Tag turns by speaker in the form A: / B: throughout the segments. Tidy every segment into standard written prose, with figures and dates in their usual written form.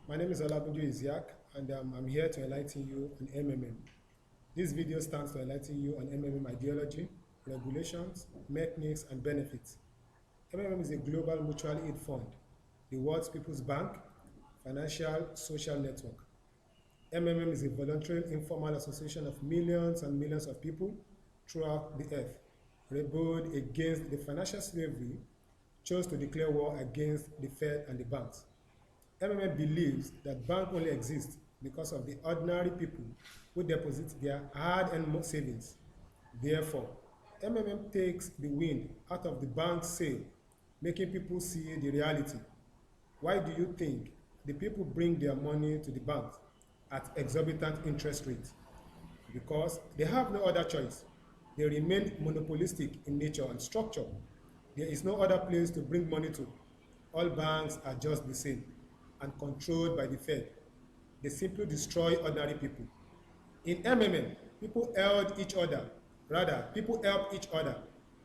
A: My name is Olagunju Ishaaqa, and I'm here to enlighten you on MMM. This video stands to enlighten you on MMM ideology, regulations, mechanics, and benefits. MMM is a global mutual aid fund, the world's people's bank, financial social network. MMM is a voluntary informal association of millions and millions of people throughout the earth, rebelled against the financial slavery, chose to declare war against the Fed and the banks. MMM believes that banks only exist because of the ordinary people who deposit their hard-earned savings. Therefore, MMM takes the wind out of the bank's sail, making people see the reality. Why do you think the people bring their money to the banks at exorbitant interest rates? Because they have no other choice. They remain monopolistic in nature and structure. There is no other place to bring money to. All banks are just the same and controlled by the Fed. They simply destroy ordinary people. In MMM, people help each other. Rather, people help each other.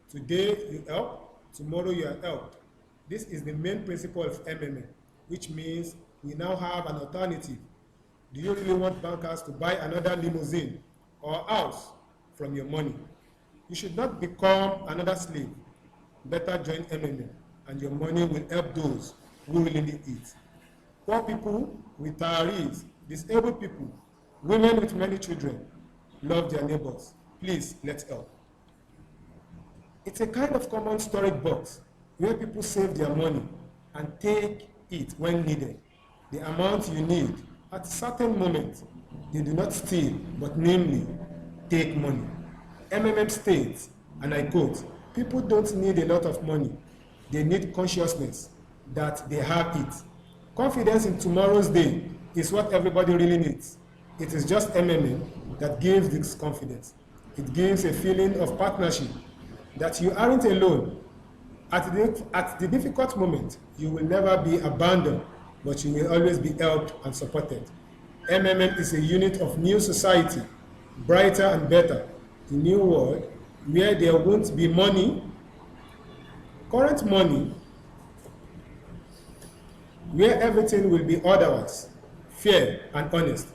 A: Today you help, tomorrow you are helped. This is the main principle of MMM, which means we now have an alternative. Do you really want bankers to buy another limousine or house from your money? You should not become another slave. Better join MMM, and your money will help those who really need it. Poor people, retirees, disabled people, women with many children, love their neighbors. Please, let's help. It's a kind of common storage box where people save their money and take it when needed. The amount you need at a certain moment. They do not steal, but namely, take money. MMM states, and I quote, people don't need a lot of money. They need consciousness that they have it. Confidence in tomorrow's day is what everybody really needs. It is just MMM that gives this confidence. It gives a feeling of partnership, that you aren't alone. At the difficult moment, you will never be abandoned, but you will always be helped and supported. MMM is a unit of new society, brighter and better, the new world, where there won't be money, current money, where everything will be otherwise, fair and honest,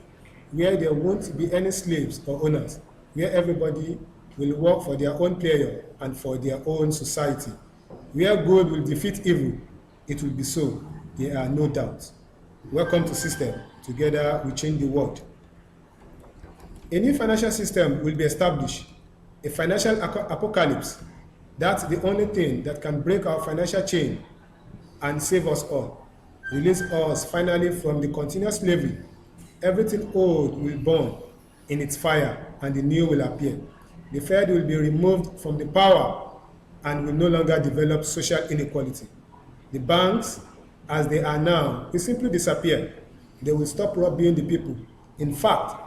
A: where there won't be any slaves or owners, where everybody will work for their own pleasure and for their own society, where good will defeat evil. It will be so, there are no doubts. Welcome to System. Together we change the world. A new financial system will be established, a financial apocalypse. That's the only thing that can break our financial chain and save us all. Release us finally from the continuous slavery. Everything old will burn in its fire and the new will appear. The Fed will be removed from the power and will no longer develop social inequality. The banks, as they are now, will simply disappear. They will stop robbing the people. In fact,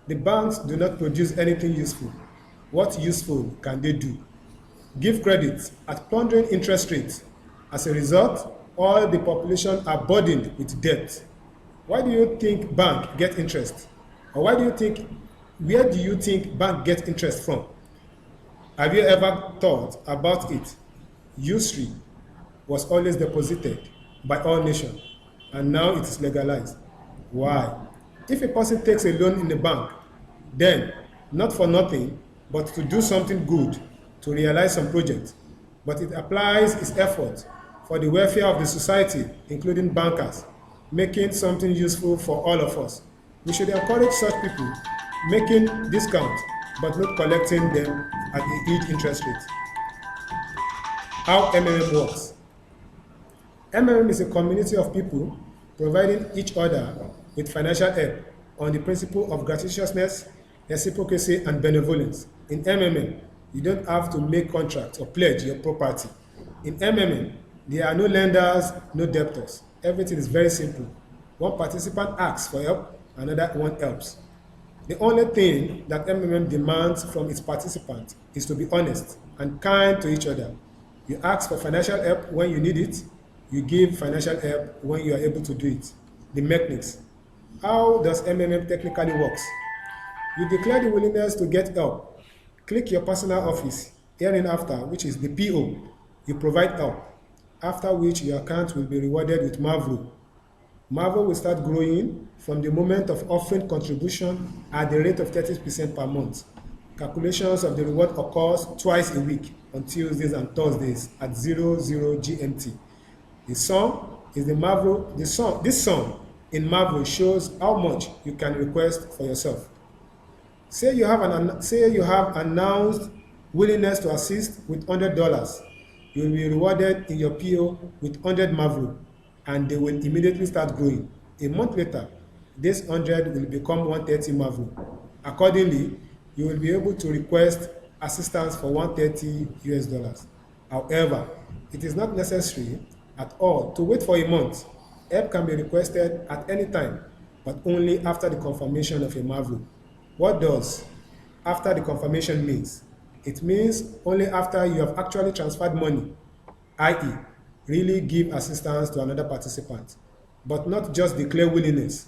A: the banks do not produce anything useful. What useful can they do? Give credit at plundering interest rates. As a result, all the population are burdened with debt. Why do you think banks get interest? Or where do you think banks get interest from? Have you ever thought about it? Usury was always deposited by all nations, and now it is legalized. Why? If a person takes a loan in the bank, then, not for nothing, but to do something good, to realize some project, but it applies its effort for the welfare of the society, including bankers, making something useful for all of us. We should encourage such people making discounts, but not collecting them at a huge interest rate. How MMM works. MMM is a community of people providing each other with financial help on the principle of gratuitousness, reciprocity, and benevolence. In MMM, you don't have to make contracts or pledge your property. In MMM, there are no lenders, no debtors. Everything is very simple. One participant asks for help, another one helps. The only thing that MMM demands from its participants is to be honest and kind to each other. You ask for financial help when you need it. You give financial help when you are able to do it. The mechanics. How does MMM technically works? You declare the willingness to get help. Click your personal office, hereinafter, which is the PO. You provide help, after which your account will be rewarded with Mavro. Marvel will start growing from the moment of offering contribution at the rate of 30% per month. Calculations of the reward occurs twice a week on Tuesdays and Thursdays at 00 GMT. The sum is the Marvel. This sum in Marvel shows how much you can request for yourself. Say you have announced willingness to assist with $100. You will be rewarded in your PO with 100 Marvel, and they will immediately start growing. A month later, this 100 will become 130 Marvel. Accordingly, you will be able to request assistance for 130 US dollars. However, it is not necessary at all to wait for a month. Help can be requested at any time, but only after the confirmation of a Marvel. What does after the confirmation means? It means only after you have actually transferred money, i.e., really give assistance to another participant, but not just declare willingness.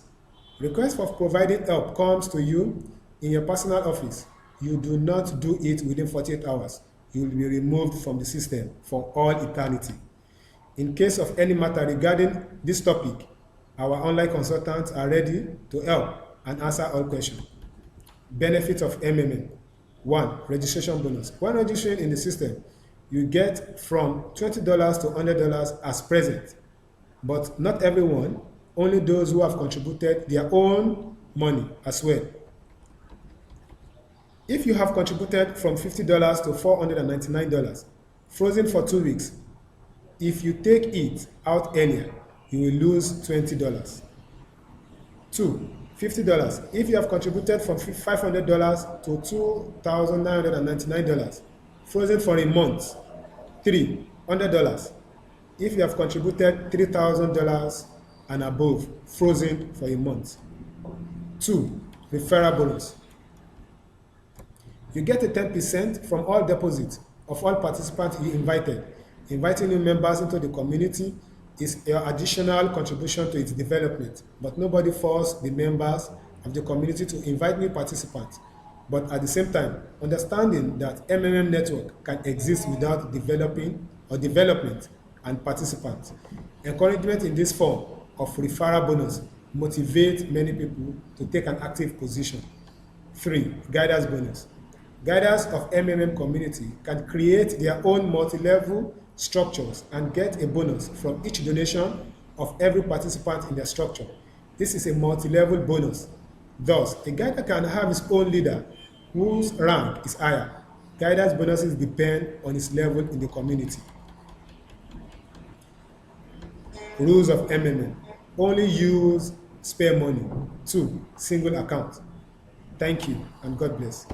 A: Request for providing help comes to you in your personal office. You do not do it within 48 hours. You will be removed from the system for all eternity. In case of any matter regarding this topic, our online consultants are ready to help and answer all questions. Benefits of MMM. 1. Registration bonus. When registering in the system, you get from $20 to $100 as present, but not everyone, only those who have contributed their own money as well. If you have contributed from $50 to $499, frozen for 2 weeks, if you take it out earlier, you will lose $20. 2. $50. If you have contributed from $500 to $2,999, frozen for a month. 3. $100. If you have contributed $3,000 and above, frozen for a month. 2. Referral bonus. You get a 10% from all deposits of all participants you invited. Inviting new members into the community is your additional contribution to its development, but nobody forces the members of the community to invite new participants. But at the same time, understanding that MMM network can exist without development and participants. Encouragement in this form of referral bonus motivates many people to take an active position. 3. Guidance bonus. Guiders of MMM community can create their own multi-level structures and get a bonus from each donation of every participant in their structure. This is a multi-level bonus. Thus, a guider can have his own leader whose rank is higher. Guidance bonuses depend on his level in the community. Rules of MMM. Only use spare money. 2. Single account. Thank you and God bless.